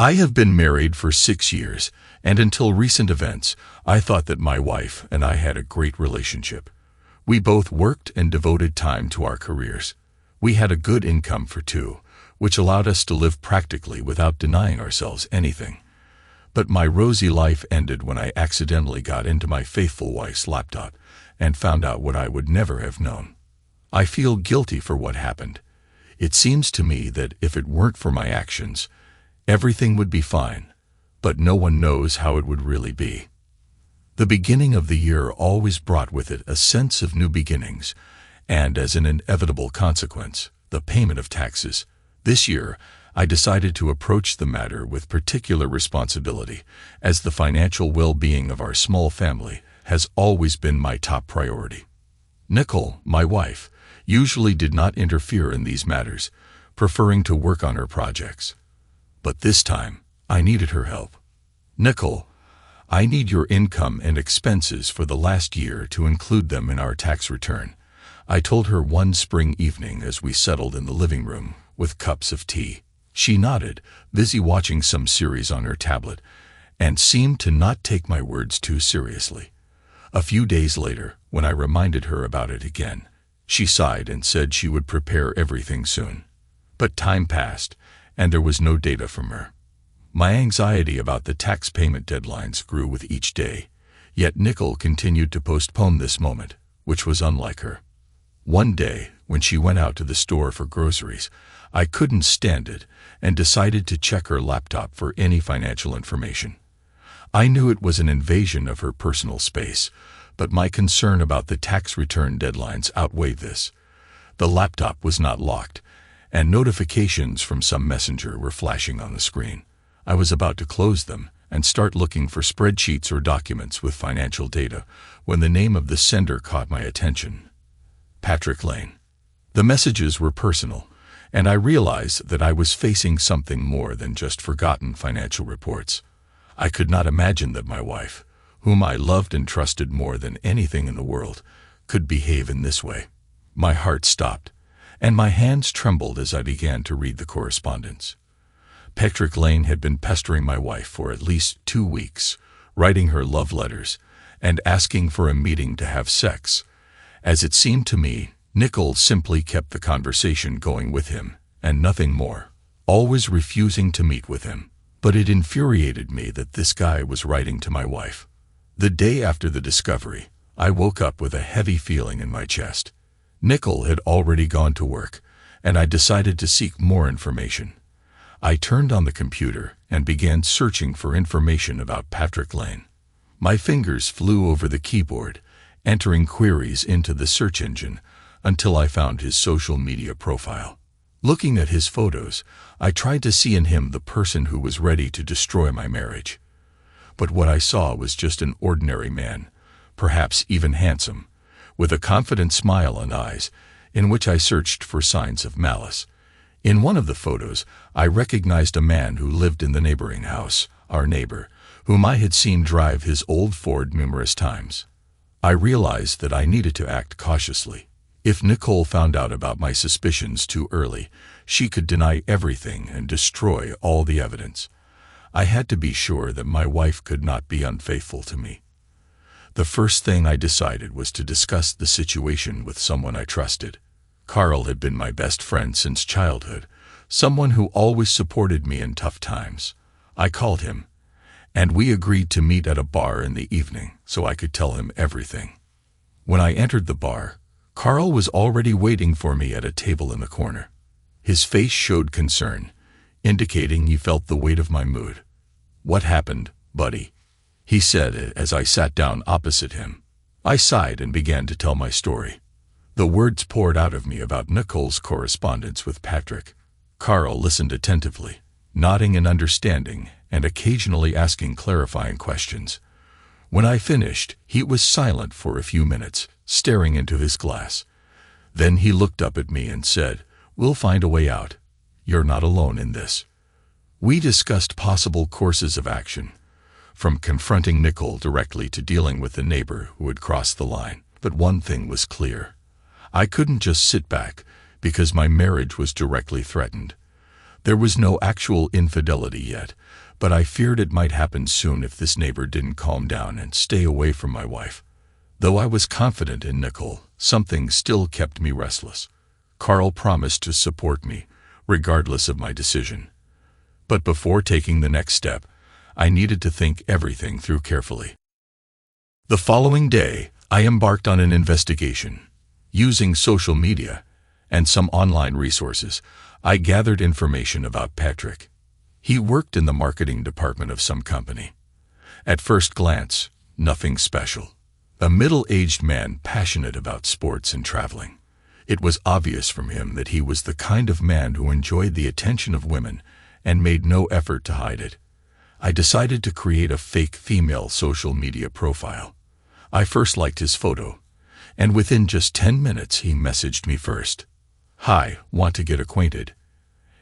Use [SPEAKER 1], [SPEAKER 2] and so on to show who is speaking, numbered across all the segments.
[SPEAKER 1] I have been married for 6 years, and until recent events, I thought that my wife and I had a great relationship. We both worked and devoted time to our careers. We had a good income for two, which allowed us to live practically without denying ourselves anything. But my rosy life ended when I accidentally got into my faithful wife's laptop and found out what I would never have known. I feel guilty for what happened. It seems to me that if it weren't for my actions, everything would be fine, but no one knows how it would really be. The beginning of the year always brought with it a sense of new beginnings, and as an inevitable consequence, the payment of taxes. This year, I decided to approach the matter with particular responsibility, as the financial well-being of our small family has always been my top priority. Nicole, my wife, usually did not interfere in these matters, preferring to work on her projects. But this time, I needed her help. Nicole, I need your income and expenses for the last year to include them in our tax return, I told her one spring evening as we settled in the living room with cups of tea. She nodded, busy watching some series on her tablet, and seemed to not take my words too seriously. A few days later, when I reminded her about it again, she sighed and said she would prepare everything soon. But time passed, and there was no data from her. My anxiety about the tax payment deadlines grew with each day, yet Nicole continued to postpone this moment, which was unlike her. One day, when she went out to the store for groceries, I couldn't stand it and decided to check her laptop for any financial information. I knew it was an invasion of her personal space, but my concern about the tax return deadlines outweighed this. The laptop was not locked, and notifications from some messenger were flashing on the screen. I was about to close them and start looking for spreadsheets or documents with financial data when the name of the sender caught my attention. Patrick Lane. The messages were personal, and I realized that I was facing something more than just forgotten financial reports. I could not imagine that my wife, whom I loved and trusted more than anything in the world, could behave in this way. My heart stopped, and my hands trembled as I began to read the correspondence. Patrick Lane had been pestering my wife for at least 2 weeks, writing her love letters and asking for a meeting to have sex. As it seemed to me, Nicole simply kept the conversation going with him, and nothing more, always refusing to meet with him. But it infuriated me that this guy was writing to my wife. The day after the discovery, I woke up with a heavy feeling in my chest. Nicole had already gone to work, and I decided to seek more information. I turned on the computer and began searching for information about Patrick Lane. My fingers flew over the keyboard, entering queries into the search engine until I found his social media profile. Looking at his photos, I tried to see in him the person who was ready to destroy my marriage. But what I saw was just an ordinary man, perhaps even handsome, with a confident smile and eyes, in which I searched for signs of malice. In one of the photos, I recognized a man who lived in the neighboring house, our neighbor, whom I had seen drive his old Ford numerous times. I realized that I needed to act cautiously. If Nicole found out about my suspicions too early, she could deny everything and destroy all the evidence. I had to be sure that my wife could not be unfaithful to me. The first thing I decided was to discuss the situation with someone I trusted. Carl had been my best friend since childhood, someone who always supported me in tough times. I called him, and we agreed to meet at a bar in the evening so I could tell him everything. When I entered the bar, Carl was already waiting for me at a table in the corner. His face showed concern, indicating he felt the weight of my mood. "What happened, buddy?" he said as I sat down opposite him. I sighed and began to tell my story. The words poured out of me about Nicole's correspondence with Patrick. Carl listened attentively, nodding in understanding and occasionally asking clarifying questions. When I finished, he was silent for a few minutes, staring into his glass. Then he looked up at me and said, "We'll find a way out. You're not alone in this." We discussed possible courses of action, from confronting Nicole directly to dealing with the neighbor who had crossed the line. But one thing was clear. I couldn't just sit back because my marriage was directly threatened. There was no actual infidelity yet, but I feared it might happen soon if this neighbor didn't calm down and stay away from my wife. Though I was confident in Nicole, something still kept me restless. Carl promised to support me, regardless of my decision. But before taking the next step, I needed to think everything through carefully. The following day, I embarked on an investigation. Using social media and some online resources, I gathered information about Patrick. He worked in the marketing department of some company. At first glance, nothing special. A middle-aged man passionate about sports and traveling. It was obvious from him that he was the kind of man who enjoyed the attention of women and made no effort to hide it. I decided to create a fake female social media profile. I first liked his photo, and within just 10 minutes he messaged me first. "Hi, want to get acquainted?"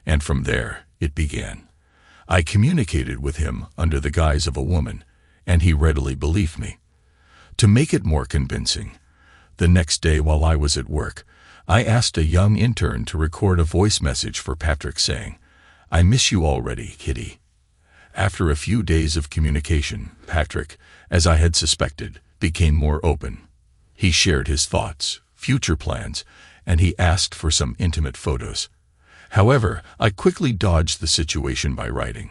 [SPEAKER 1] And from there, it began. I communicated with him under the guise of a woman, and he readily believed me. To make it more convincing, the next day while I was at work, I asked a young intern to record a voice message for Patrick saying, "I miss you already, kitty." After a few days of communication, Patrick, as I had suspected, became more open. He shared his thoughts, future plans, and he asked for some intimate photos. However, I quickly dodged the situation by writing,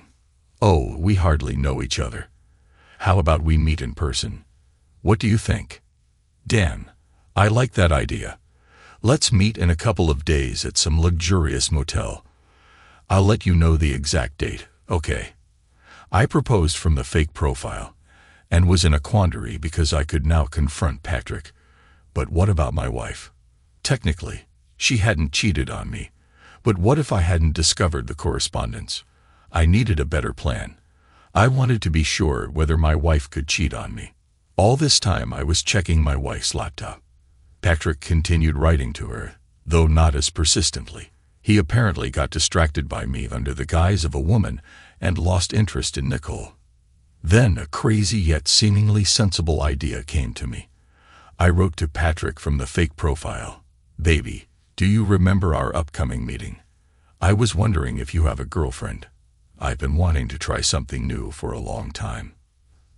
[SPEAKER 1] "Oh, we hardly know each other. How about we meet in person? What do you think?" "Damn, I like that idea. Let's meet in a couple of days at some luxurious motel. I'll let you know the exact date, okay?" I proposed from the fake profile, and was in a quandary because I could now confront Patrick. But what about my wife? Technically, she hadn't cheated on me. But what if I hadn't discovered the correspondence? I needed a better plan. I wanted to be sure whether my wife could cheat on me. All this time I was checking my wife's laptop. Patrick continued writing to her, though not as persistently. He apparently got distracted by me under the guise of a woman and lost interest in Nicole. Then a crazy yet seemingly sensible idea came to me. I wrote to Patrick from the fake profile, "Baby, do you remember our upcoming meeting? I was wondering if you have a girlfriend. I've been wanting to try something new for a long time."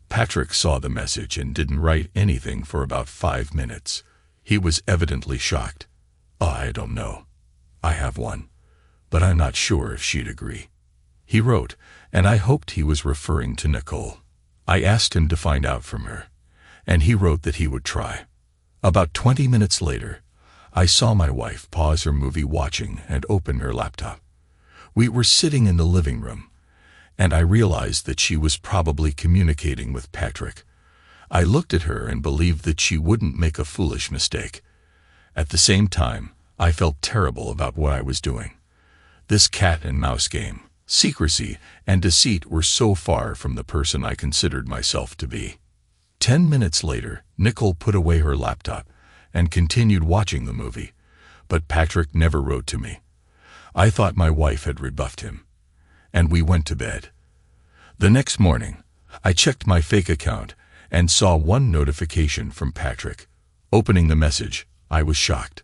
[SPEAKER 1] Patrick saw the message and didn't write anything for about 5 minutes. He was evidently shocked. "I don't know. I have one, but I'm not sure if she'd agree." He wrote, and I hoped he was referring to Nicole. I asked him to find out from her, and he wrote that he would try. About 20 minutes later, I saw my wife pause her movie watching and open her laptop. We were sitting in the living room, and I realized that she was probably communicating with Patrick. I looked at her and believed that she wouldn't make a foolish mistake. At the same time, I felt terrible about what I was doing. This cat and mouse game, secrecy and deceit were so far from the person I considered myself to be. 10 minutes later, Nicole put away her laptop and continued watching the movie, but Patrick never wrote to me. I thought my wife had rebuffed him, and we went to bed. The next morning, I checked my fake account and saw one notification from Patrick. Opening the message, I was shocked.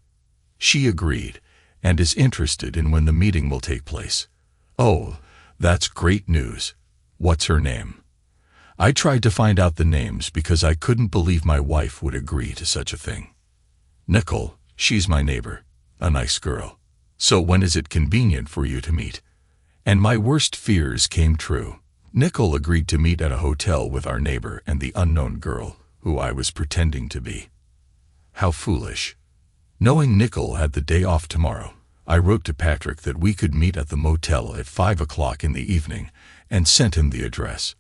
[SPEAKER 1] She agreed and is interested in when the meeting will take place. Oh, that's great news. What's her name? I tried to find out the names because I couldn't believe my wife would agree to such a thing. Nicole, she's my neighbor, a nice girl. So when is it convenient for you to meet? And my worst fears came true. Nicole agreed to meet at a hotel with our neighbor and the unknown girl, who I was pretending to be. How foolish. Knowing Nicole had the day off tomorrow, I wrote to Patrick that we could meet at the motel at 5 o'clock in the evening and sent him the address.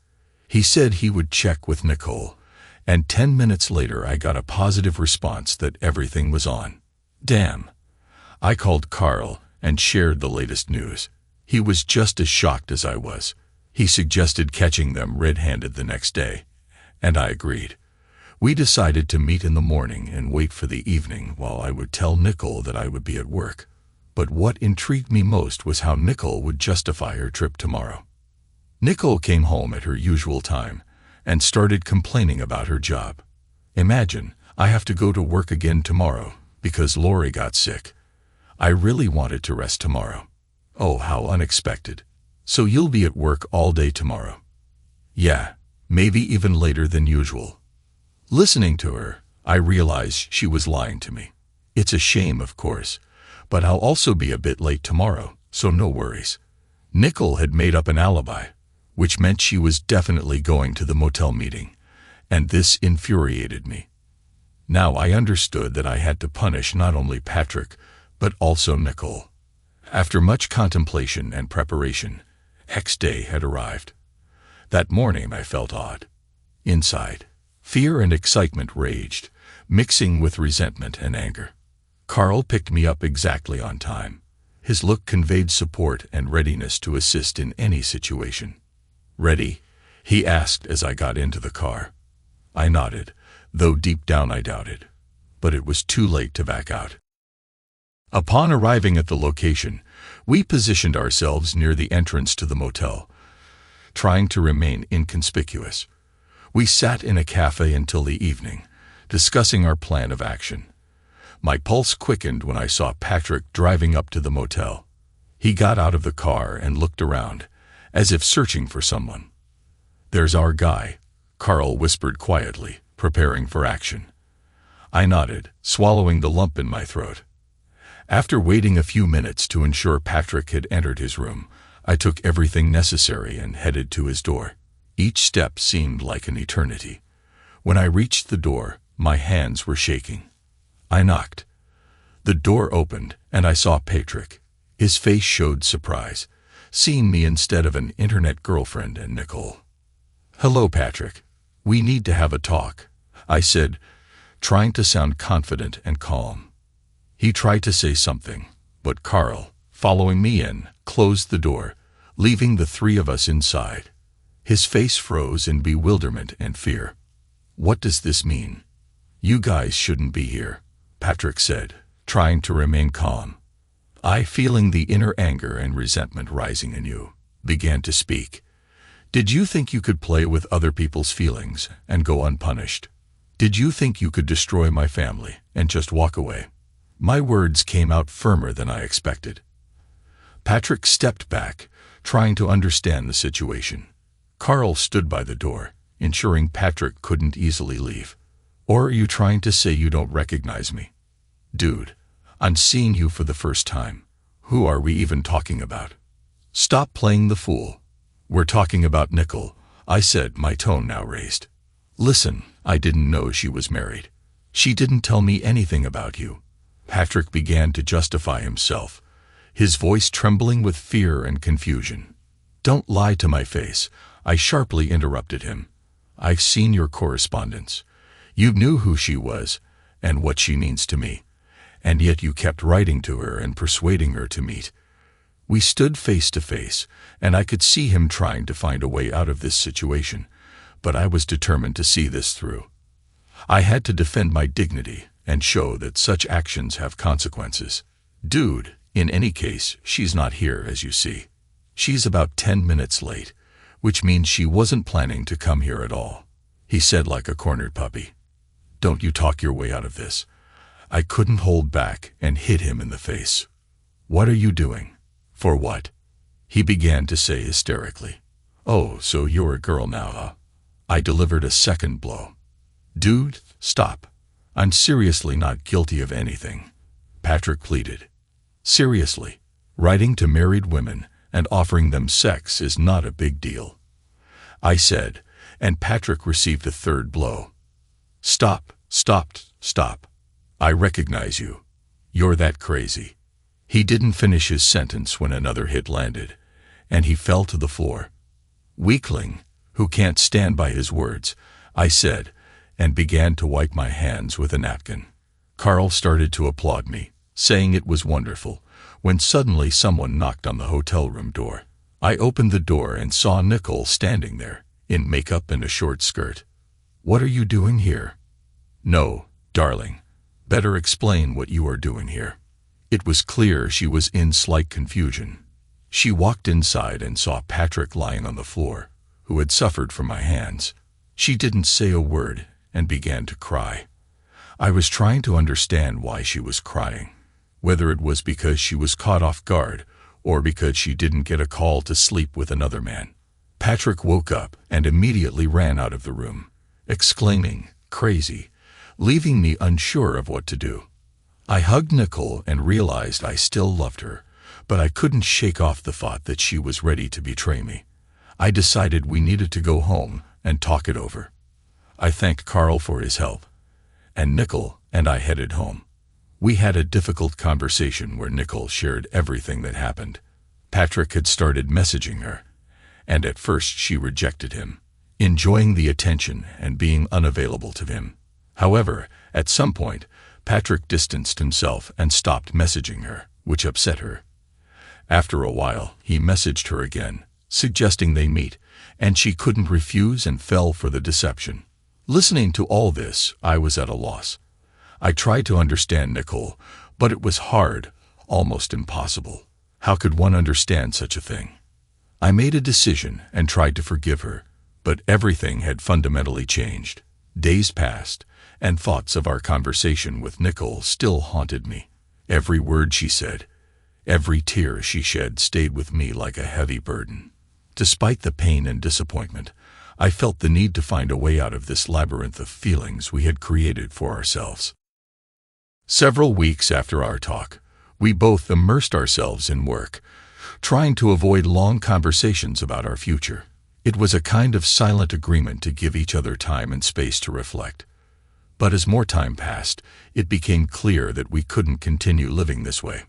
[SPEAKER 1] He said he would check with Nicole, and 10 minutes later I got a positive response that everything was on. Damn. I called Carl and shared the latest news. He was just as shocked as I was. He suggested catching them red-handed the next day, and I agreed. We decided to meet in the morning and wait for the evening while I would tell Nicole that I would be at work. But what intrigued me most was how Nicole would justify her trip tomorrow. Nicole came home at her usual time and started complaining about her job. Imagine, I have to go to work again tomorrow because Lori got sick. I really wanted to rest tomorrow. Oh, how unexpected. So you'll be at work all day tomorrow? Yeah, maybe even later than usual. Listening to her, I realized she was lying to me. It's a shame, of course, but I'll also be a bit late tomorrow, so no worries. Nicole had made up an alibi, which meant she was definitely going to the motel meeting, and this infuriated me. Now I understood that I had to punish not only Patrick, but also Nicole. After much contemplation and preparation, X day had arrived. That morning I felt odd. Inside, fear and excitement raged, mixing with resentment and anger. Carl picked me up exactly on time. His look conveyed support and readiness to assist in any situation. "Ready?" he asked as I got into the car. I nodded, though deep down I doubted. But it was too late to back out. Upon arriving at the location, we positioned ourselves near the entrance to the motel, trying to remain inconspicuous. We sat in a cafe until the evening, discussing our plan of action. My pulse quickened when I saw Patrick driving up to the motel. He got out of the car and looked around, as if searching for someone. "There's our guy," Carl whispered quietly, preparing for action. I nodded, swallowing the lump in my throat. After waiting a few minutes to ensure Patrick had entered his room, I took everything necessary and headed to his door. Each step seemed like an eternity. When I reached the door, my hands were shaking. I knocked. The door opened, and I saw Patrick. His face showed surprise, seeing me instead of an internet girlfriend and Nicole. "Hello, Patrick. We need to have a talk," I said, trying to sound confident and calm. He tried to say something, but Carl, following me in, closed the door, leaving the three of us inside. His face froze in bewilderment and fear. "What does this mean?" "You guys shouldn't be here," Patrick said, trying to remain calm. I, feeling the inner anger and resentment rising in you, began to speak. "Did you think you could play with other people's feelings and go unpunished? Did you think you could destroy my family and just walk away?" My words came out firmer than I expected. Patrick stepped back, trying to understand the situation. Carl stood by the door, ensuring Patrick couldn't easily leave. "Or are you trying to say you don't recognize me?" "Dude, I'm seeing you for the first time. Who are we even talking about?" "Stop playing the fool. We're talking about Nicole," I said, my tone now raised. "Listen, I didn't know she was married. She didn't tell me anything about you." Patrick began to justify himself, his voice trembling with fear and confusion. "Don't lie to my face," I sharply interrupted him. "I've seen your correspondence. You knew who she was and what she means to me, and yet you kept writing to her and persuading her to meet." We stood face to face, and I could see him trying to find a way out of this situation, but I was determined to see this through. I had to defend my dignity and show that such actions have consequences. "Dude, in any case, she's not here, as you see. She's about 10 minutes late, which means she wasn't planning to come here at all," he said like a cornered puppy. "Don't you talk your way out of this." I couldn't hold back and hit him in the face. "What are you doing? For what?" he began to say hysterically. "Oh, so you're a girl now, huh?" I delivered a second blow. "Dude, stop. I'm seriously not guilty of anything," Patrick pleaded. "Seriously, writing to married women and offering them sex is not a big deal," I said, and Patrick received a third blow. "Stop, stop. I recognize you. You're that crazy." He didn't finish his sentence when another hit landed, and he fell to the floor. "Weakling, who can't stand by his words," I said, and began to wipe my hands with a napkin. Carl started to applaud me, saying it was wonderful, when suddenly someone knocked on the hotel room door. I opened the door and saw Nicole standing there, in makeup and a short skirt. "What are you doing here?" "No, darling. Better explain what you are doing here." It was clear she was in slight confusion. She walked inside and saw Patrick lying on the floor, who had suffered from my hands. She didn't say a word and began to cry. I was trying to understand why she was crying, whether it was because she was caught off guard or because she didn't get a call to sleep with another man. Patrick woke up and immediately ran out of the room, exclaiming, "Crazy," leaving me unsure of what to do. I hugged Nicole and realized I still loved her, but I couldn't shake off the thought that she was ready to betray me. I decided we needed to go home and talk it over. I thanked Carl for his help, and Nicole and I headed home. We had a difficult conversation where Nicole shared everything that happened. Patrick had started messaging her, and at first she rejected him, enjoying the attention and being unavailable to him. However, at some point, Patrick distanced himself and stopped messaging her, which upset her. After a while, he messaged her again, suggesting they meet, and she couldn't refuse and fell for the deception. Listening to all this, I was at a loss. I tried to understand Nicole, but it was hard, almost impossible. How could one understand such a thing? I made a decision and tried to forgive her, but everything had fundamentally changed. Days passed, and thoughts of our conversation with Nicole still haunted me. Every word she said, every tear she shed stayed with me like a heavy burden. Despite the pain and disappointment, I felt the need to find a way out of this labyrinth of feelings we had created for ourselves. Several weeks after our talk, we both immersed ourselves in work, trying to avoid long conversations about our future. It was a kind of silent agreement to give each other time and space to reflect. But as more time passed, it became clear that we couldn't continue living this way.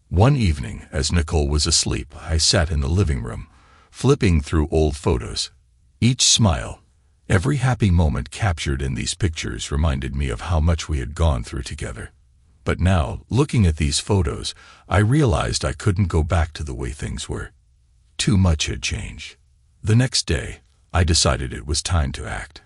[SPEAKER 1] One evening, as Nicole was asleep, I sat in the living room, flipping through old photos. Each smile, every happy moment captured in these pictures reminded me of how much we had gone through together. But now, looking at these photos, I realized I couldn't go back to the way things were. Too much had changed. The next day, I decided it was time to act.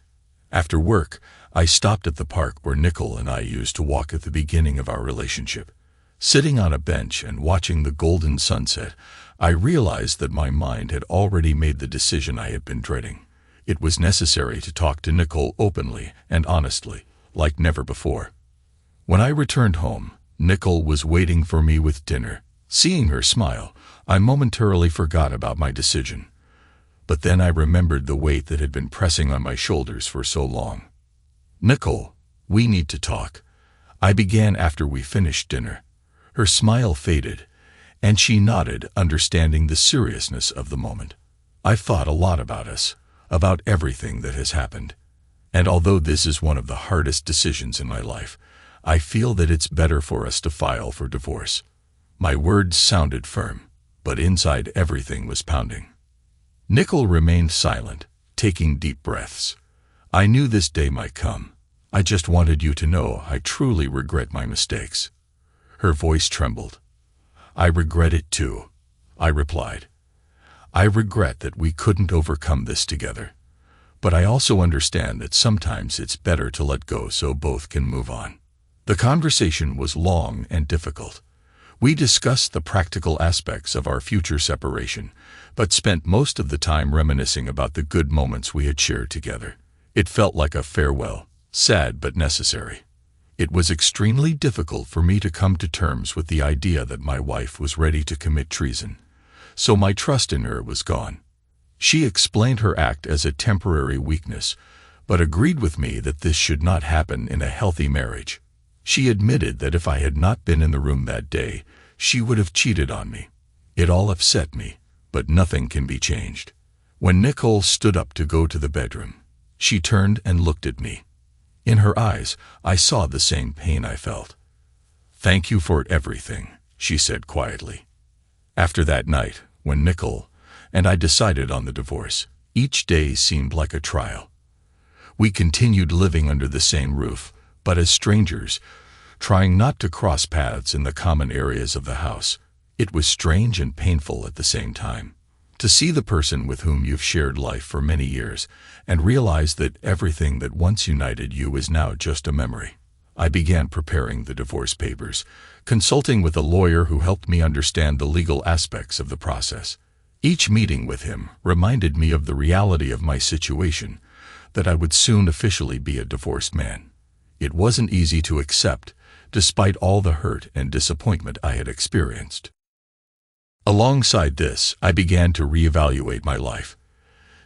[SPEAKER 1] After work, I stopped at the park where Nicole and I used to walk at the beginning of our relationship. Sitting on a bench and watching the golden sunset, I realized that my mind had already made the decision I had been dreading. It was necessary to talk to Nicole openly and honestly, like never before. When I returned home, Nicole was waiting for me with dinner. Seeing her smile, I momentarily forgot about my decision. But then I remembered the weight that had been pressing on my shoulders for so long. "Nicole, we need to talk," I began after we finished dinner. Her smile faded, and she nodded, understanding the seriousness of the moment. I've thought a lot about us, about everything that has happened. And although this is one of the hardest decisions in my life, I feel that it's better for us to file for divorce. My words sounded firm, but inside everything was pounding. Nicole remained silent, taking deep breaths. I knew this day might come. "I just wanted you to know I truly regret my mistakes." Her voice trembled. "I regret it too," I replied. "I regret that we couldn't overcome this together. But I also understand that sometimes it's better to let go so both can move on." The conversation was long and difficult. We discussed the practical aspects of our future separation, but spent most of the time reminiscing about the good moments we had shared together. It felt like a farewell, sad but necessary. It was extremely difficult for me to come to terms with the idea that my wife was ready to commit treason, so my trust in her was gone. She explained her act as a temporary weakness, but agreed with me that this should not happen in a healthy marriage. She admitted that if I had not been in the room that day, she would have cheated on me. It all upset me, but nothing can be changed. When Nicole stood up to go to the bedroom, she turned and looked at me. In her eyes, I saw the same pain I felt. "Thank you for everything," she said quietly. After that night, when Nicole and I decided on the divorce, each day seemed like a trial. We continued living under the same roof, but as strangers, trying not to cross paths in the common areas of the house. It was strange and painful at the same time. To see the person with whom you've shared life for many years and realize that everything that once united you is now just a memory. I began preparing the divorce papers, consulting with a lawyer who helped me understand the legal aspects of the process. Each meeting with him reminded me of the reality of my situation, that I would soon officially be a divorced man. It wasn't easy to accept, despite all the hurt and disappointment I had experienced. Alongside this, I began to reevaluate my life.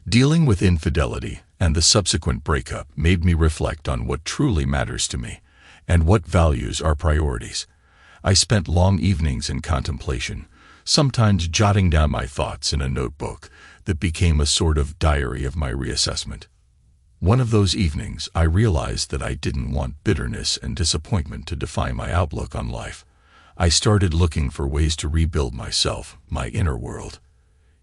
[SPEAKER 1] Dealing with infidelity and the subsequent breakup made me reflect on what truly matters to me and what values are priorities. I spent long evenings in contemplation, sometimes jotting down my thoughts in a notebook that became a sort of diary of my reassessment. One of those evenings, I realized that I didn't want bitterness and disappointment to define my outlook on life. I started looking for ways to rebuild myself, my inner world.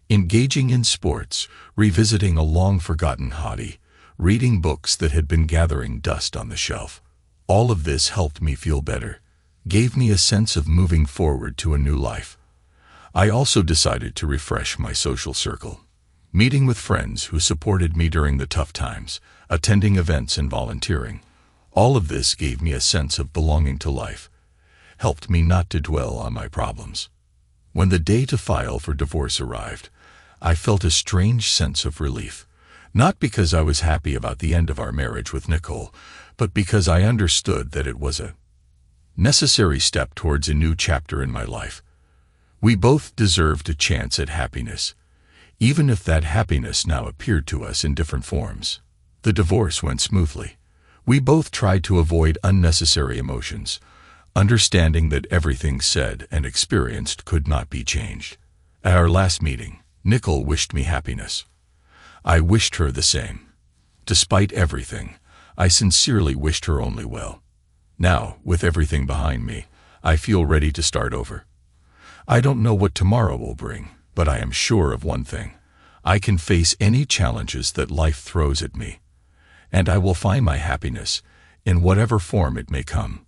[SPEAKER 1] Engaging in sports, revisiting a long-forgotten hobby, reading books that had been gathering dust on the shelf. All of this helped me feel better, gave me a sense of moving forward to a new life. I also decided to refresh my social circle, meeting with friends who supported me during the tough times, attending events and volunteering. All of this gave me a sense of belonging to life, helped me not to dwell on my problems. When the day to file for divorce arrived, I felt a strange sense of relief, not because I was happy about the end of our marriage with Nicole, but because I understood that it was a necessary step towards a new chapter in my life. We both deserved a chance at happiness, even if that happiness now appeared to us in different forms. The divorce went smoothly. We both tried to avoid unnecessary emotions, understanding that everything said and experienced could not be changed. At our last meeting, Nicole wished me happiness. I wished her the same. Despite everything, I sincerely wished her only well. Now, with everything behind me, I feel ready to start over. I don't know what tomorrow will bring, but I am sure of one thing. I can face any challenges that life throws at me, and I will find my happiness in whatever form it may come.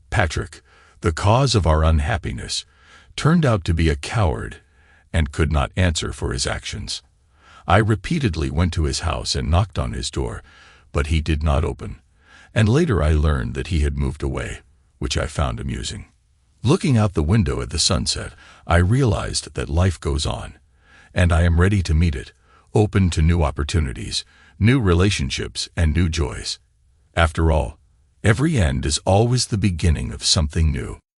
[SPEAKER 1] Patrick, the cause of our unhappiness, turned out to be a coward and could not answer for his actions. I repeatedly went to his house and knocked on his door, but he did not open, and later I learned that he had moved away, which I found amusing. Looking out the window at the sunset, I realized that life goes on, and I am ready to meet it, open to new opportunities, new relationships, and new joys. After all, every end is always the beginning of something new.